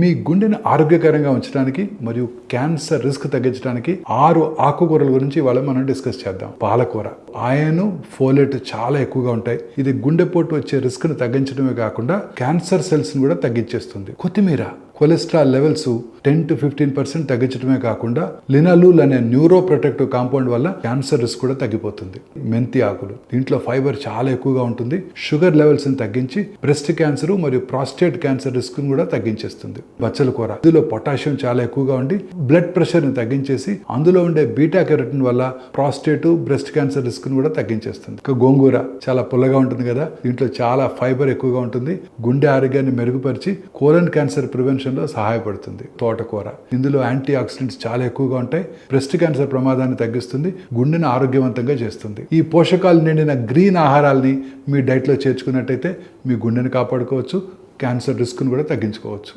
మీ గుండెను ఆరోగ్యకరంగా ఉంచడానికి మరియు క్యాన్సర్ రిస్క్ తగ్గించడానికి 6 ఆకుకూరల గురించి ఇవాళ మనం డిస్కస్ చేద్దాం. పాలకూర ఐరన్, ఫోలేట్ చాలా ఎక్కువగా ఉంటాయి. ఇది గుండెపోటు వచ్చే రిస్క్ ను తగ్గించడమే కాకుండా క్యాన్సర్ సెల్స్ ను కూడా తగ్గించేస్తుంది. కొత్తిమీర కొలెస్ట్రాల్ లెవెల్స్ 10 to 15% తగ్గించడమే కాకుండా లినాలూల్ అనే న్యూరో ప్రొటెక్టివ్ కాంపౌండ్ వల్ల క్యాన్సర్ రిస్క్ కూడా తగ్గిపోతుంది. మెంతి ఆకులు, దీంట్లో ఫైబర్ చాలా ఎక్కువగా ఉంటుంది. షుగర్ లెవెల్స్ ని తగ్గించి బ్రెస్ట్ క్యాన్సర్ మరియు ప్రాస్టేట్ క్యాన్సర్ రిస్క్ ను కూడా తగ్గించేస్తుంది. బచ్చల కూర, ఇందులో పొటాషియం చాలా ఎక్కువగా ఉండి బ్లడ్ ప్రెషర్ ని తగ్గించేసి అందులో ఉండే బీటా కెరోటిన్ వల్ల ప్రాస్టేట్, బ్రెస్ట్ క్యాన్సర్ రిస్క్ ను కూడా తగ్గించేస్తుంది. ఇక గోంగూర చాలా పుల్లగా ఉంటుంది కదా, దీంట్లో చాలా ఫైబర్ ఎక్కువగా ఉంటుంది. గుండె ఆరోగ్యాన్ని మెరుగుపరిచి కోలన్ క్యాన్సర్ ప్రివెన్షన్ లో సహాయపడుతుంది. తోటకూర, ఇందులో యాంటీ ఆక్సిడెంట్స్ చాలా ఎక్కువగా ఉంటాయి. బ్రెస్ట్ క్యాన్సర్ ప్రమాదాన్ని తగ్గిస్తుంది, గుండెను ఆరోగ్యవంతంగా చేస్తుంది. ఈ పోషకాలు నిండిన గ్రీన్ ఆహారాల్ని మీ డైట్లో చేర్చుకున్నట్టయితే మీ గుండెని కాపాడుకోవచ్చు, క్యాన్సర్ రిస్క్ను కూడా తగ్గించుకోవచ్చు.